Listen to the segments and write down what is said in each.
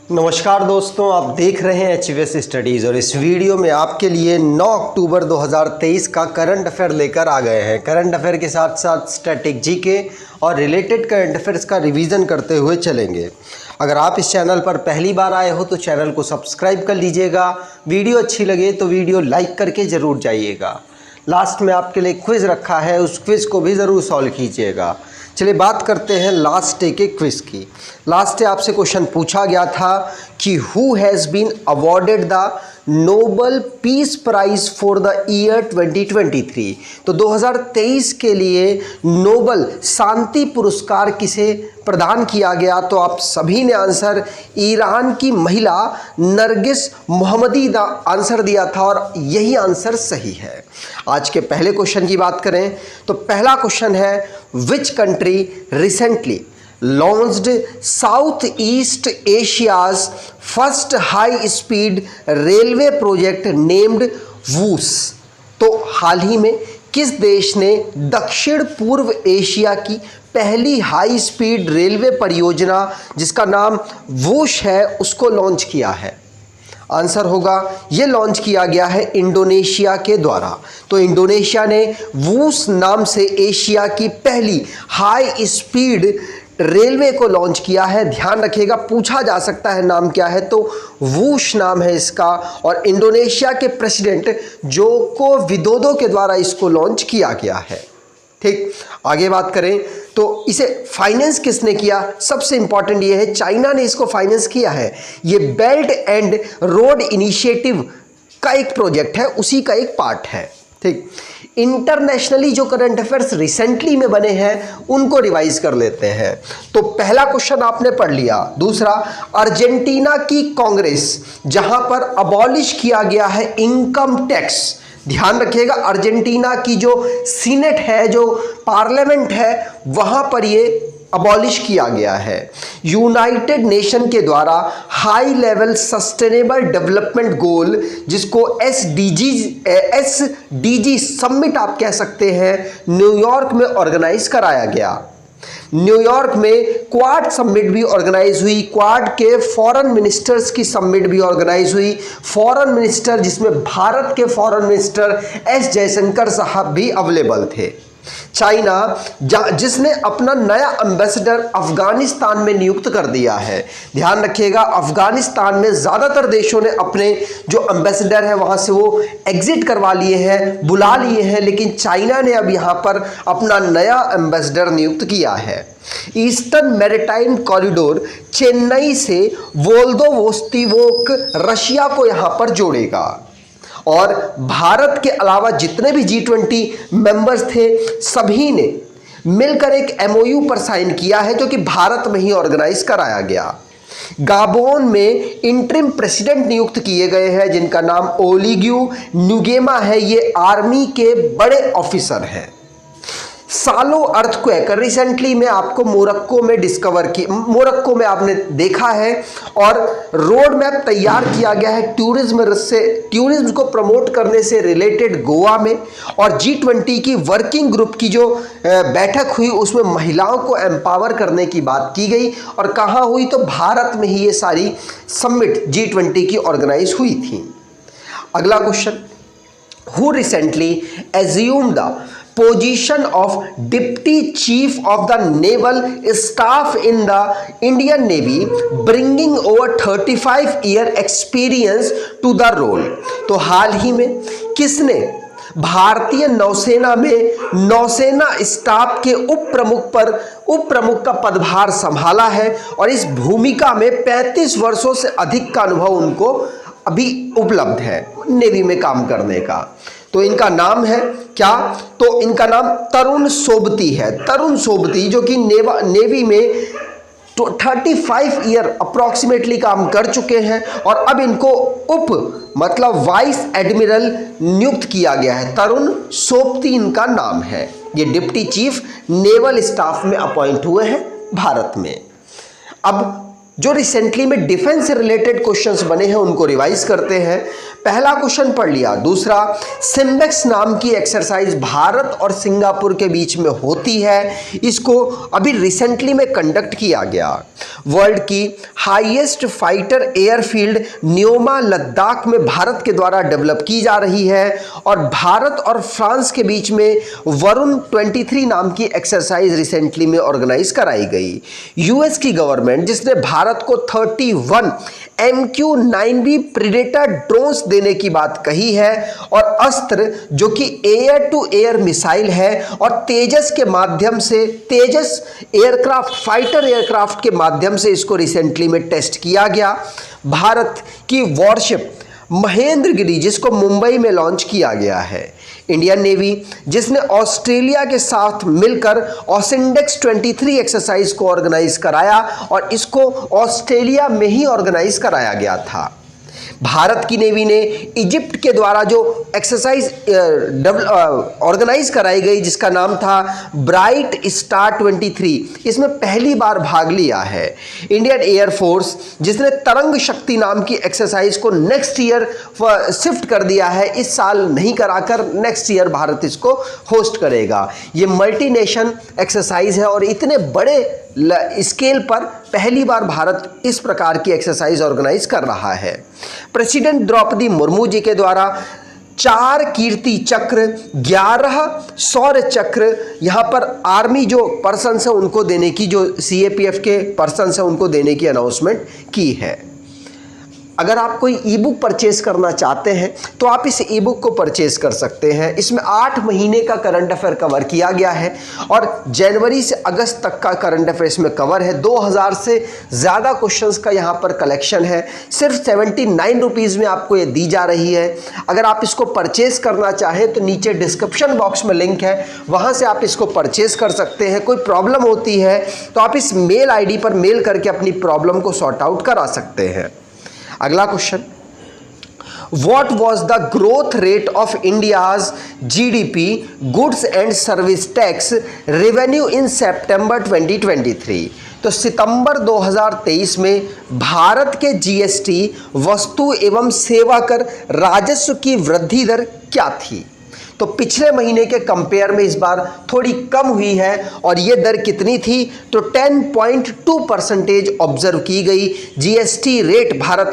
नमस्कार दोस्तों, आप देख रहे हैं HVS स्टडीज़ और इस वीडियो में आपके लिए 9 अक्टूबर 2023 का करंट अफेयर लेकर आ गए हैं। करंट अफेयर के साथ साथ स्टैटिक जीके और रिलेटेड करंट अफेयर्स का रिवीजन करते हुए चलेंगे। अगर आप इस चैनल पर पहली बार आए हो तो चैनल को सब्सक्राइब कर लीजिएगा। वीडियो अच्छी लगे तो वीडियो लाइक करके ज़रूर जाइएगा। लास्ट में आपके लिए क्विज़ रखा है, उस क्विज़ को भी ज़रूर सॉल्व कीजिएगा। चलिए बात करते हैं लास्ट डे के क्विज़ की। लास्ट डे आपसे क्वेश्चन पूछा गया था कि who has been awarded the Nobel peace prize for the year 2023। तो 2023 के लिए नोबल शांति पुरस्कार किसे प्रदान किया गया? तो आप सभी ने आंसर ईरान की महिला नरगिस मोहम्मदी दा आंसर दिया था और यही आंसर सही है। आज के पहले क्वेश्चन की बात करें तो पहला क्वेश्चन है, which country recently launched Southeast Asia's first high-speed railway project named WOOS। तो हाल ही में किस देश ने दक्षिण पूर्व एशिया की पहली हाई स्पीड रेलवे परियोजना जिसका नाम वूश है उसको लॉन्च किया है? आंसर होगा ये लॉन्च किया गया है इंडोनेशिया के द्वारा। तो इंडोनेशिया ने वूस नाम से एशिया की पहली हाई स्पीड रेलवे को लॉन्च किया है। ध्यान रखिएगा, पूछा जा सकता है नाम क्या है, तो वूश नाम है इसका और इंडोनेशिया के प्रेसिडेंट जोको विदोदो के द्वारा इसको लॉन्च किया गया है। ठीक, आगे बात करें तो इसे फाइनेंस किसने किया? सबसे इंपॉर्टेंट ये है, चाइना ने इसको फाइनेंस किया है। ये बेल्ट एंड रोड इनिशिएटिव का एक प्रोजेक्ट है, उसी का एक पार्ट है। ठीक, इंटरनेशनली जो करंट अफेयर्स रिसेंटली में बने हैं उनको रिवाइज कर लेते हैं। तो पहला क्वेश्चन आपने पढ़ लिया। दूसरा, अर्जेंटीना की कांग्रेस जहां पर अबॉलिश किया गया है इनकम टैक्स। ध्यान रखिएगा, अर्जेंटीना की जो सीनेट है, जो पार्लियामेंट है, वहां पर ये अबॉलिश किया गया है। यूनाइटेड नेशन के द्वारा high level sustainable development goal जिसको एसडीजी समिट आप कह सकते हैं, न्यूयॉर्क में ऑर्गेनाइज कराया गया। न्यूयॉर्क में क्वाड समिट भी ऑर्गेनाइज हुई, क्वाड के फॉरेन मिनिस्टर्स की समिट भी ऑर्गेनाइज हुई। फॉरेन मिनिस्टर जिसमें भारत के फॉरेन मिनिस्टर एस जयशंकर साहब भी अवेलेबल थे। चाइना जिसने अपना नया एम्बेसडर अफगानिस्तान में नियुक्त कर दिया है। ध्यान रखिएगा, अफगानिस्तान में ज़्यादातर देशों ने अपने जो एम्बेसडर है वहाँ से वो एग्जिट करवा लिए हैं, बुला लिए हैं, लेकिन चाइना ने अब यहाँ पर अपना नया एम्बेसडर नियुक्त किया है। ईस्टर्न मैरिटाइम कॉरिडोर चेन्नई से वोल्दोवोस्तिवोक रशिया को यहाँ पर जोड़ेगा और भारत के अलावा जितने भी G20 मेंबर्स थे सभी ने मिलकर एक MOU पर साइन किया है जो कि भारत में ही ऑर्गेनाइज कराया गया। गाबोन में इंटरिम प्रेसिडेंट नियुक्त किए गए हैं जिनका नाम ओलिग्यू नुगेमा है। ये आर्मी के बड़े ऑफिसर हैं। सालो अर्थक्वेक रिसेंटली में आपको मोरक्को में आपने देखा है और रोड मैप तैयार किया गया है टूरिज्म को प्रमोट करने से रिलेटेड गोवा में। और G20 की वर्किंग ग्रुप की जो बैठक हुई उसमें महिलाओं को एम्पावर करने की बात की गई और कहाँ हुई? तो भारत में ही ये सारी समिट G20 की ऑर्गेनाइज हुई थी। अगला question, who recently assumed the position of Deputy Chief of the Naval Staff in the Indian Navy, bringing over 35-year experience to the role। तो हाल ही में किसने भारतीय नौसेना में नौसेना स्टाफ के उप प्रमुख का पदभार संभाला है और इस भूमिका में 35 वर्षों से अधिक का अनुभव उनको अभी उपलब्ध है नेवी में काम करने का। तो इनका नाम है क्या? तो इनका नाम तरुण सोबती है। तरुण सोबती जो कि नेवी में 35 ईयर अप्रॉक्सीमेटली काम कर चुके हैं और अब इनको वाइस एडमिरल नियुक्त किया गया है। तरुण सोबती इनका नाम है। ये डिप्टी चीफ नेवल स्टाफ में अपॉइंट हुए हैं भारत में। अब जो रिसेंटली में डिफेंस से रिलेटेड क्वेश्चंस बने हैं उनको रिवाइज करते हैं। पहला क्वेश्चन पढ़ लिया। दूसरा, सिम्बेक्स नाम की एक्सरसाइज भारत और सिंगापुर के बीच में होती है, इसको अभी रिसेंटली में कंडक्ट किया गया। वर्ल्ड की highest fighter airfield Nyoma Ladakh में भारत के द्वारा डेवलप की जा रही है। और भारत और फ्रांस के बीच में वरुण 23 नाम की एक्सरसाइज रिसेंटली में ऑर्गेनाइज कराई गई। यूएस की गवर्नमेंट जिसने भारत को 31 MQ-9B प्रीडेटर ड्रोन्स देने की बात कही है, और अस्त्र जो कि एयर टू एयर मिसाइल है, और तेजस के माध्यम से, तेजस एयरक्राफ्ट, फाइटर एयरक्राफ्ट के माध्यम से इसको रिसेंटली में टेस्ट किया गया। भारत की वॉरशिप महेंद्रगिरी जिसको मुंबई में लॉन्च किया गया है। इंडियन नेवी जिसने ऑस्ट्रेलिया के साथ मिलकर ऑसिंडेक्स 23 एक्सरसाइज को ऑर्गेनाइज कराया, और इसको ऑस्ट्रेलिया में ही ऑर्गेनाइज कराया गया था। भारत की नेवी ने इजिप्ट के द्वारा जो एक्सरसाइज ऑर्गेनाइज कराई गई जिसका नाम था ब्राइट स्टार 23, इसमें पहली बार भाग लिया है। इंडियन एयरफोर्स जिसने तरंग शक्ति नाम की एक्सरसाइज को नेक्स्ट ईयर शिफ्ट कर दिया है, इस साल नहीं कराकर नेक्स्ट ईयर भारत इसको होस्ट करेगा। ये मल्टी नेशन एक्सरसाइज है और इतने बड़े स्केल पर पहली बार भारत इस प्रकार की एक्सरसाइज ऑर्गेनाइज कर रहा है। प्रेसिडेंट द्रौपदी मुर्मू जी के द्वारा 4 कीर्ति चक्र, 11 शौर्य चक्र यहाँ पर आर्मी जो पर्सन है उनको देने की, जो CAPF के पर्सन है उनको देने की अनाउंसमेंट की है। अगर आप कोई ई बुक परचेज करना चाहते हैं तो आप इस ई बुक को परचेज कर सकते हैं। इसमें 8 महीने का करंट अफेयर कवर किया गया है और जनवरी से अगस्त तक का करंट अफेयर इसमें कवर है। 2000 से ज़्यादा क्वेश्चंस का यहाँ पर कलेक्शन है। सिर्फ 79 रुपीज़ में आपको ये दी जा रही है। अगर आप इसको परचेज करना चाहें तो नीचे डिस्क्रिप्शन बॉक्स में लिंक है, वहाँ से आप इसको परचेज कर सकते हैं। कोई प्रॉब्लम होती है तो आप इस मेल ID पर मेल करके अपनी प्रॉब्लम को सॉर्ट आउट करा सकते हैं। अगला question, What was the growth rate of India's GDP, goods and service tax revenue in September 2023? तो सितंबर 2023 में भारत के GST वस्तु एवं सेवा कर राजस्व की वृद्धि दर क्या थी? तो पिछले महीने के कंपेयर में इस बार थोड़ी कम हुई है और ये दर कितनी थी? तो 10.2% ऑब्जर्व की गई। जीएसटी रेट भारत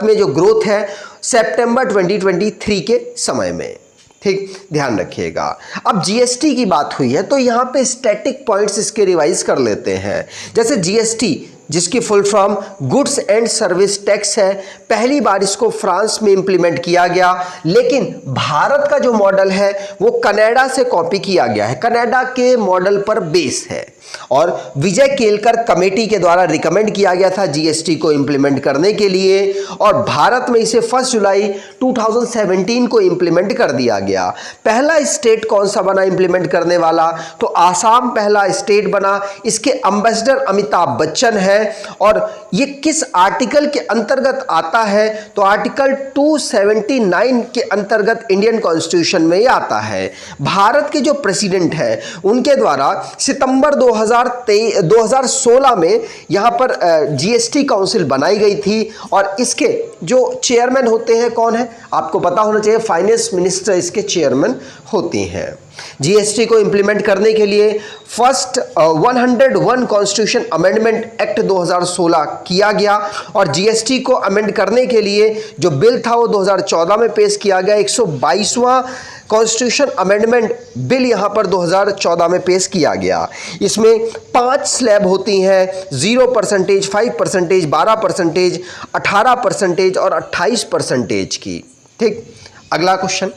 में जो ग्रोथ है सितंबर 2023 के समय में, ठीक, ध्यान रखिएगा। अब जीएसटी की बात हुई है तो यहाँ पे स्टैटिक पॉइंट्स इसके रिवाइज कर लेते हैं। जैसे जीएसटी जिसकी full form goods and service tax है, पहली बार इसको फ्रांस में इंप्लीमेंट किया गया, लेकिन भारत का जो मॉडल है वो कनाडा से कॉपी किया गया है, कनाडा के मॉडल पर बेस है और विजय केलकर कमेटी के द्वारा रिकमेंड किया गया था जीएसटी को इंप्लीमेंट करने के लिए और भारत में इसे 1 जुलाई 2017 को इंप्लीमेंट कर दिया गया। पहला स्टेट कौन सा बना इंप्लीमेंट करने वाला? तो आसाम पहला स्टेट बना। इसके एम्बेसडर अमिताभ बच्चन है और ये किस आर्टिकल के अंतर्गत आता है? तो आर्टिकल 279 के अंतर्गत इंडियन कॉन्स्टिट्यूशन में ये आता है। भारत के जो प्रेसिडेंट है उनके द्वारा सितंबर 2016 में यहाँ पर जीएसटी काउंसिल बनाई गई थी और इसके जो चेयरमैन होते हैं कौन है? आपको पता होना चाहिए, फाइनेंस मिनिस्टर इसके चेयरमैन होती हैं। जीएसटी को इंप्लीमेंट करने के लिए फर्स्ट 101 कॉन्स्टिट्यूशन अमेंडमेंट एक्ट 2016 किया गया और जीएसटी को अमेंड करने के लिए जो बिल था वो 2014 में पेश किया गया। 122वां कॉन्स्टिट्यूशन अमेंडमेंट बिल यहाँ पर 2014 में पेश किया गया। इसमें 5 स्लैब होती हैं, 0%, 5%, 12%, 18% और 28% की। ठीक, अगला question,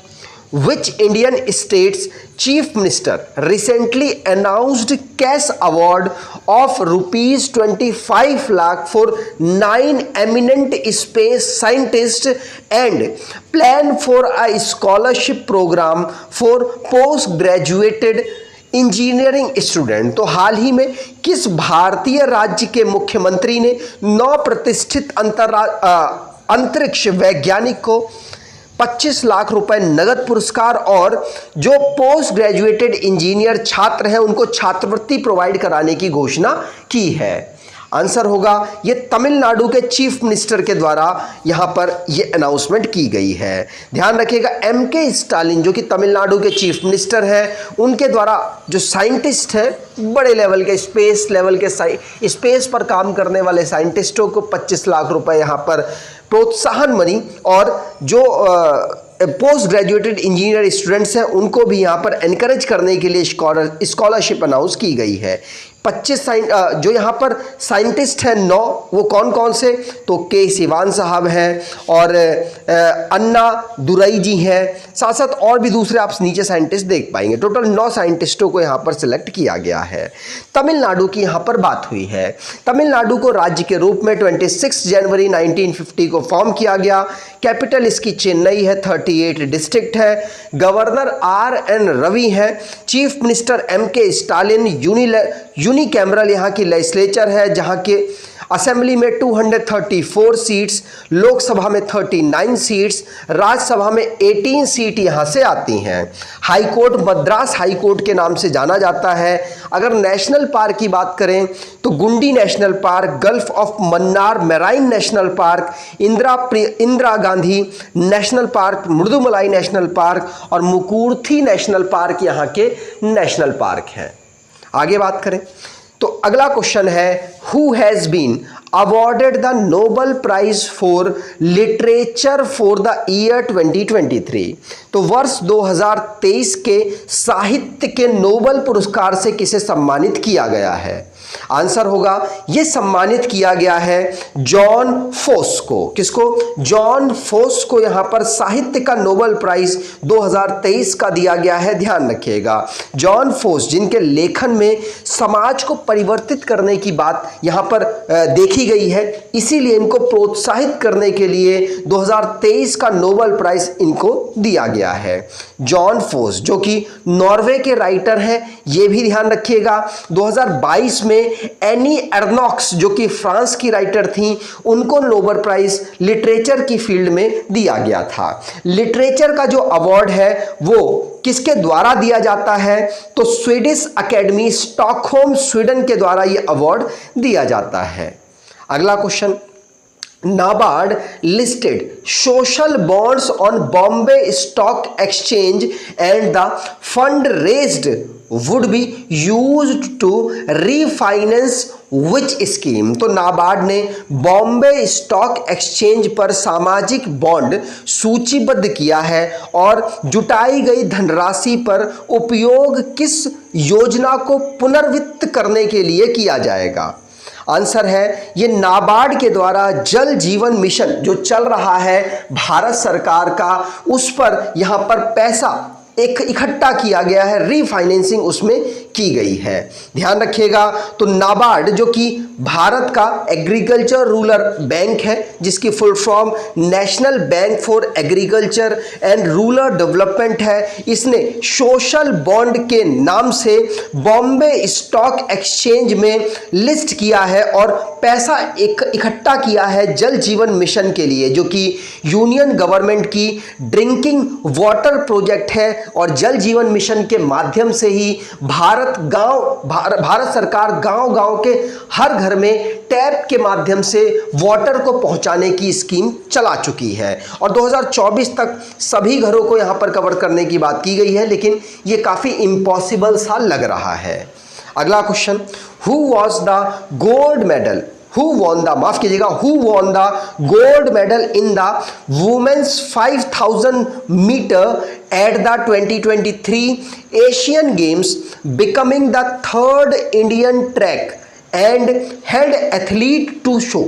Which Indian state's chief minister recently announced cash award of ₹25 lakh for 9 eminent space scientists and plan for a scholarship program for postgraduate engineering student? तो हाल ही में किस भारतीय राज्य के मुख्यमंत्री ने 9 प्रतिष्ठित अंतरिक्ष वैज्ञानिक को 25 लाख रुपए नगद पुरस्कार और जो पोस्ट ग्रेजुएटेड इंजीनियर छात्र हैं उनको छात्रवृत्ति प्रोवाइड कराने की घोषणा की है। आंसर होगा ये तमिलनाडु के चीफ मिनिस्टर के द्वारा यहां पर ये अनाउंसमेंट की गई है। ध्यान रखिएगा, एमके स्टालिन जो कि तमिलनाडु के चीफ मिनिस्टर हैं, उनके द्वारा जो साइंटिस्ट है, बड़े लेवल के स्पेस लेवल के स्पेस पर काम करने वाले साइंटिस्टों को 25 लाख रुपए यहां पर प्रोत्साहन मनी, और जो पोस्ट ग्रेजुएटेड इंजीनियर स्टूडेंट्स हैं उनको भी यहाँ पर एनकरेज करने के लिए स्कॉलरशिप अनाउंस की गई है। 25 जो यहाँ पर साइंटिस्ट हैं 9, वो कौन कौन से, तो के सिवान साहब हैं और अन्ना दुरई जी हैं, साथ साथ और भी दूसरे आप नीचे साइंटिस्ट देख पाएंगे। टोटल 9 साइंटिस्टों को यहाँ पर सिलेक्ट किया गया है। तमिलनाडु की यहाँ पर बात हुई है। तमिलनाडु को राज्य के रूप में 26 जनवरी 1950 को फॉर्म किया गया। कैपिटल इसकी चेन्नई है, 38 डिस्ट्रिक्ट है। गवर्नर RN रवि हैं। Chief minister MK Stalin. Unicameral यहाँ की लेजिस्लेचर है, जहाँ के असेंबली में 234 सीट्स, लोकसभा में 39 सीट्स, राज्यसभा में 18 सीट यहाँ से आती हैं। High court Madras high court के नाम से जाना जाता है। अगर नेशनल पार्क की बात करें तो Guindy national park, gulf of Mannar marine national park, Indira Gandhi national park, Mudumalai national park और मुकुर्थी नेशनल पार्क यहाँ के नेशनल पार्क हैं। आगे बात करें तो अगला क्वेश्चन है, who has been awarded the Nobel prize for literature for the year 2023। तो वर्ष 2023 के साहित्य के नोबेल पुरस्कार से किसे सम्मानित किया गया है? आंसर होगा ये सम्मानित किया गया है जॉन फोस को। किसको? जॉन फोस को यहां पर साहित्य का नोबेल प्राइज 2023 का दिया गया है। ध्यान रखिएगा, जॉन फोस जिनके लेखन में समाज को परिवर्तित करने की बात यहां पर देखी गई है, इसीलिए इनको प्रोत्साहित करने के लिए 2023 का नोबेल प्राइज इनको दिया गया है। जॉन फोस जो कि नॉर्वे के राइटर हैं, ये भी ध्यान रखिएगा। 2022 में एनी एर्नॉक्स जो कि फ्रांस की राइटर थी, उनको नोबेल प्राइज लिटरेचर की फील्ड में दिया गया था। लिटरेचर का जो अवार्ड है वो किसके द्वारा दिया जाता है? तो स्वीडिश अकेडमी स्टॉकहोम स्वीडन के द्वारा ये अवार्ड दिया जाता है। अगला question, NABARD listed social bonds on Bombay Stock Exchange and the fund raised would be used to refinance which scheme? तो नाबार्ड ने बॉम्बे स्टॉक एक्सचेंज पर सामाजिक बॉन्ड सूचीबद्ध किया है और जुटाई गई धनराशि पर उपयोग किस योजना को पुनर्वित्त करने के लिए किया जाएगा? आंसर है ये नाबार्ड के द्वारा जल जीवन मिशन जो चल रहा है भारत सरकार का, उस पर यहां पर पैसा एक इकट्ठा किया गया है, रीफाइनेंसिंग उसमें की गई है। ध्यान रखिएगा, तो नाबार्ड जो कि भारत का एग्रीकल्चर रूरल बैंक है, जिसकी full form national bank for agriculture and rural development है, इसने सोशल बॉन्ड के नाम से बॉम्बे स्टॉक एक्सचेंज में लिस्ट किया है और पैसा इकट्ठा किया है जल जीवन मिशन के लिए, जो कि यूनियन गवर्नमेंट की ड्रिंकिंग वाटर प्रोजेक्ट है। और जल जीवन मिशन के माध्यम से ही भारत सरकार गांव-गांव के हर घर में टैप के माध्यम से वाटर को पहुंचाने की स्कीम चला चुकी है और 2024 तक सभी घरों को यहां पर कवर करने की बात की गई है, लेकिन यह काफी इम्पॉसिबल सा लग रहा है। अगला question, who was the gold medal Who won the gold medal in the women's 5000 meter at the 2023 Asian Games, becoming the third Indian track and head athlete to show?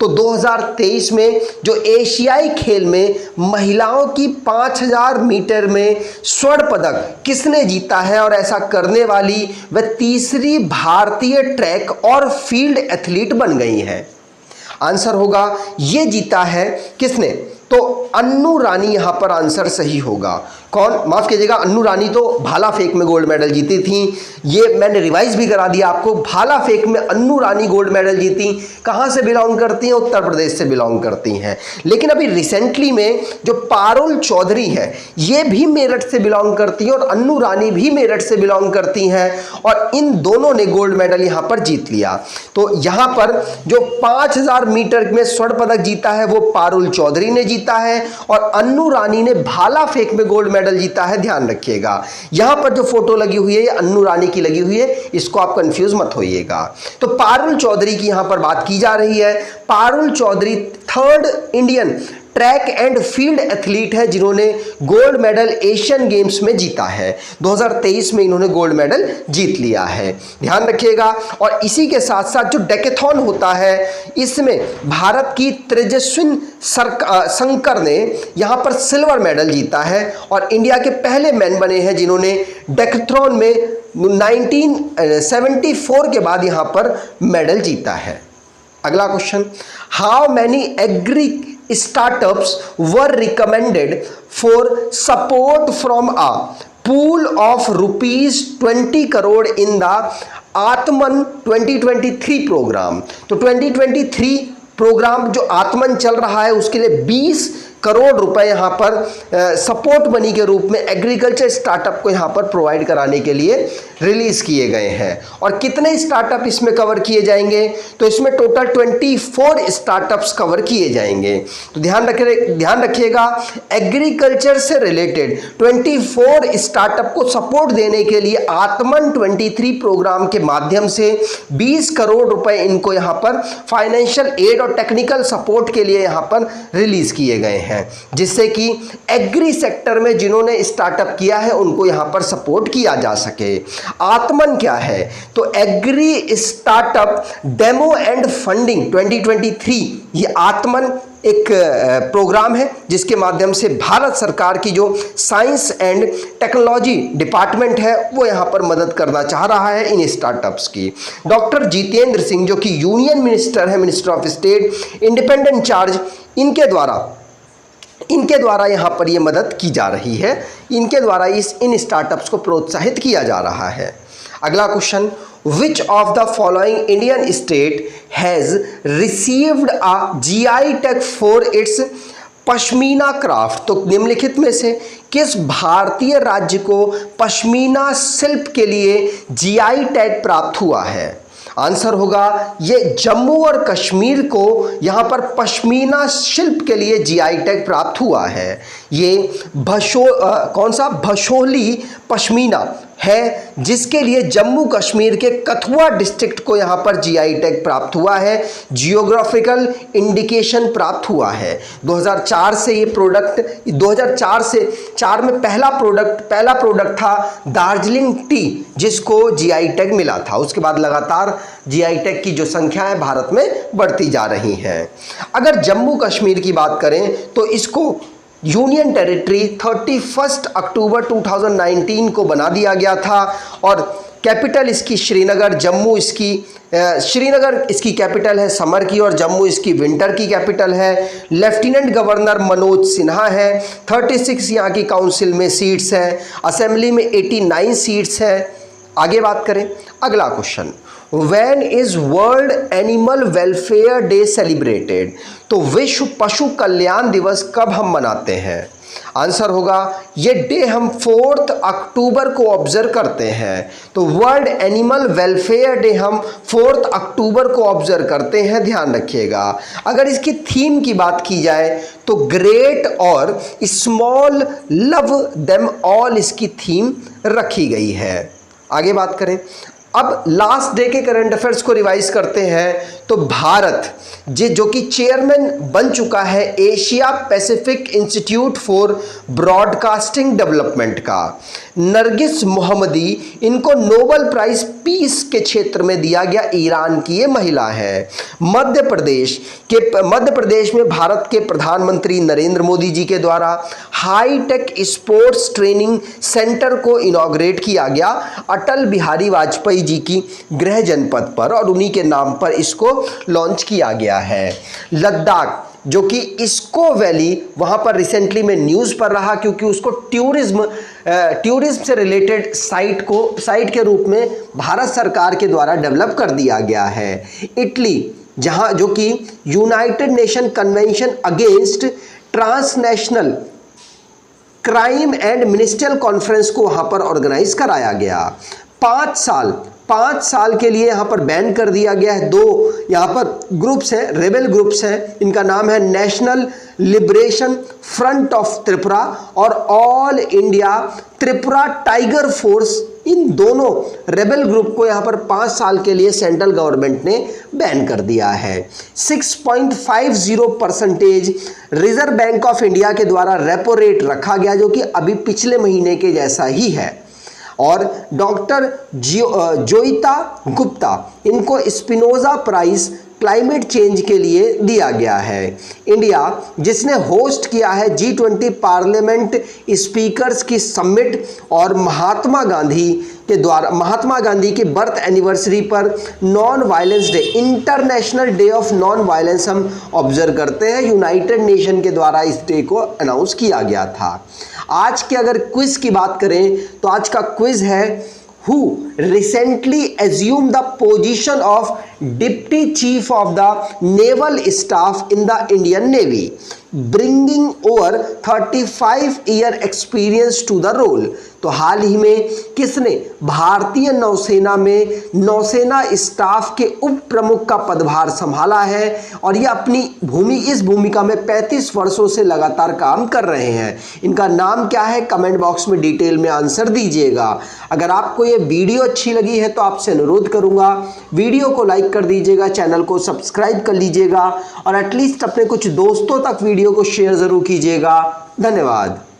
तो 2023 में जो एशियाई खेल में महिलाओं की 5000 मीटर में स्वर्ण पदक किसने जीता है और ऐसा करने वाली वह तीसरी भारतीय ट्रैक और फील्ड एथलीट बन गई है? आंसर होगा ये जीता है किसने? तो अन्नू रानी यहां पर आंसर सही होगा, कौन, माफ कीजिएगा, अन्नू रानी तो भाला फेंक में गोल्ड मेडल जीती थी। ये मैंने रिवाइज भी करा दिया आपको, भाला फेंक में अन्नू रानी गोल्ड मेडल जीती। कहां से बिलोंग करती हैं? उत्तर प्रदेश से बिलोंग करती हैं। लेकिन अभी रिसेंटली में जो पारुल चौधरी है ये भी मेरठ से बिलोंग करती है और अन्नू रानी भी मेरठ से बिलोंग करती हैं और इन दोनों ने गोल्ड मेडल यहां पर जीत लिया। तो यहां पर जो 5000 मीटर में स्वर्ण पदक जीता है वो पारुल चौधरी ने जीता है और अन्नू रानी ने भाला फेंक में गोल्ड मेडल जीता है, ध्यान रखिएगा। यहां पर जो फोटो लगी हुई है ये अन्नू रानी की लगी हुई है, इसको आप कंफ्यूज मत होइएगा। तो पारुल चौधरी की यहां पर बात की जा रही है। Parul Chaudhary 3rd Indian track and field athlete है जिन्होंने गोल्ड मेडल एशियन गेम्स में जीता है। 2023 में इन्होंने गोल्ड मेडल जीत लिया है, ध्यान रखिएगा। और इसी के साथ साथ जो डेकेथॉन होता है इसमें भारत की तेजस्विन शंकर ने यहां पर सिल्वर मेडल जीता है और इंडिया के पहले मैन बने हैं जिन्होंने डेकेथॉन में 1974 के बाद यहां पर मेडल जीता है। अगला question, how many agri startups were recommended for support from a pool of ₹20 crore in the Atman 2023 programme. तो 2023 प्रोग्राम जो आत्मन चल रहा है उसके लिए 20 करोड़ रुपए यहां पर सपोर्ट मनी के रूप में एग्रीकल्चर स्टार्टअप को यहां पर प्रोवाइड कराने के लिए रिलीज किए गए हैं। और कितने स्टार्टअप इसमें कवर किए जाएंगे? तो इसमें टोटल 24 स्टार्टअप्स कवर किए जाएंगे। तो ध्यान रखिएगा, एग्रीकल्चर से रिलेटेड 24 स्टार्टअप को सपोर्ट देने के लिए आत्मन 23 प्रोग्राम के माध्यम से 20 करोड़ रुपए इनको यहां पर फाइनेंशियल एड और टेक्निकल सपोर्ट के लिए यहां पर रिलीज किए गए हैं, जिससे कि एग्री सेक्टर में जिन्होंने स्टार्टअप किया है उनको यहां पर सपोर्ट किया जा सके। आत्मन क्या है? तो agri startup demo and funding 2023, ये आत्मन एक प्रोग्राम है जिसके माध्यम से भारत सरकार की जो साइंस एंड टेक्नोलॉजी डिपार्टमेंट है वो यहाँ पर मदद करना चाह रहा है इन स्टार्टअप्स की। डॉक्टर जितेंद्र सिंह जो कि यूनियन मिनिस्टर है, minister of state independent charge, इनके द्वारा यहाँ पर ये मदद की जा रही है, इनके द्वारा इन स्टार्टअप्स को प्रोत्साहित किया जा रहा है। अगला question, Which of the following Indian state has received a GI tag for its pashmina craft? तो निम्नलिखित में से किस भारतीय राज्य को पश्मीना शिल्प के लिए GI टैग प्राप्त हुआ है? आंसर होगा ये जम्मू और कश्मीर को यहां पर पश्मीना शिल्प के लिए GI टैग प्राप्त हुआ है। ये कौन सा भशोली पश्मीना है जिसके लिए जम्मू कश्मीर के कठुआ डिस्ट्रिक्ट को यहां पर GI टैग प्राप्त हुआ है, जियोग्राफिकल इंडिकेशन प्राप्त हुआ है। 2004 से ये प्रोडक्ट 2004 में पहला प्रोडक्ट था दार्जिलिंग टी जिसको GI टैग मिला था। उसके बाद लगातार GI टैग की जो संख्या है भारत में बढ़ती जा रही है। अगर जम्मू कश्मीर की बात करें तो इसको यूनियन टेरिटरी 31 अक्टूबर 2019 को बना दिया गया था और कैपिटल इसकी श्रीनगर, श्रीनगर इसकी कैपिटल है समर की और जम्मू इसकी विंटर की कैपिटल है। लेफ्टिनेंट गवर्नर मनोज सिन्हा है। 36 यहाँ की काउंसिल में सीट्स हैं, असेंबली में 89 सीट्स हैं। आगे बात करें, अगला question, When is world animal welfare day celebrated? तो विश्व पशु कल्याण दिवस कब हम मनाते हैं? आंसर होगा ये डे हम 4 अक्टूबर को ऑब्जर्व करते हैं। तो वर्ल्ड एनिमल वेलफेयर डे हम 4 अक्टूबर को ऑब्जर्व करते हैं, ध्यान रखिएगा। अगर इसकी थीम की बात की जाए तो ग्रेट और स्मॉल लव देम ऑल इसकी थीम रखी गई है। आगे बात करें, अब लास्ट डे के करंट अफेयर्स को रिवाइज करते हैं। तो भारत जो कि चेयरमैन बन चुका है Asia Pacific institute for broadcasting development का, नरगिस मोहम्मदी, इनको नोबेल प्राइज पीस के क्षेत्र में दिया गया, ईरान की ये महिला है। मध्य प्रदेश में भारत के प्रधानमंत्री नरेंद्र मोदी जी के द्वारा हाईटेक स्पोर्ट्स ट्रेनिंग सेंटर को इनॉग्रेट किया गया अटल बिहारी वाजपेयी जी की गृह जनपद पर और उन्हीं के नाम पर इसको लॉन्च किया गया है। लद्दाख जो कि इस्को वैली, वहाँ पर रिसेंटली में न्यूज़ पर रहा क्योंकि उसको टूरिज्म से रिलेटेड साइट के रूप में भारत सरकार के द्वारा डेवलप कर दिया गया है। इटली, जहाँ जो कि United nation convention against transnational crime and ministerial conference को वहाँ पर ऑर्गेनाइज कराया गया। 5 साल के लिए यहाँ पर बैन कर दिया गया है। 2 यहाँ पर ग्रुप्स हैं, रेबेल ग्रुप्स हैं, इनका नाम है national liberation front of Tripura और all India Tripura tiger force. इन दोनों रेबेल ग्रुप को यहाँ पर 5 साल के लिए सेंट्रल गवर्नमेंट ने बैन कर दिया है। 6.50% रिजर्व बैंक ऑफ इंडिया के द्वारा रेपो रेट रखा गया, जो कि अभी पिछले महीने के जैसा ही है। और डॉक्टर जोइता गुप्ता, इनको स्पिनोजा प्राइज क्लाइमेट चेंज के लिए दिया गया है। इंडिया, जिसने होस्ट किया है G20 पार्लियामेंट स्पीकर्स की समिट, और महात्मा गांधी की बर्थ एनिवर्सरी पर non violence day, international day of non violence हम ऑब्जर्व करते हैं। यूनाइटेड नेशन के द्वारा इस डे को अनाउंस किया गया था। आज के अगर क्विज की बात करें तो आज का क्विज है, who recently assumed the position of Deputy Chief of the Naval Staff in the Indian Navy, bringing over 35-year experience to the role। तो हाल ही में किसने भारतीय नौसेना में नौसेना स्टाफ के उप प्रमुख का पदभार संभाला है, और ये अपनी इस भूमिका में 35 वर्षों से लगातार काम कर रहे हैं। इनका नाम क्या है, कमेंट बॉक्स में डिटेल में आंसर दीजिएगा। अगर आपको ये वीडियो अच्छी लगी है तो आपसे अनुरोध करूंगा, वीडियो को लाइक कर दीजिएगा, चैनल को सब्सक्राइब कर लीजिएगा और एटलीस्ट अपने कुछ दोस्तों तक वीडियो को शेयर जरूर कीजिएगा। धन्यवाद।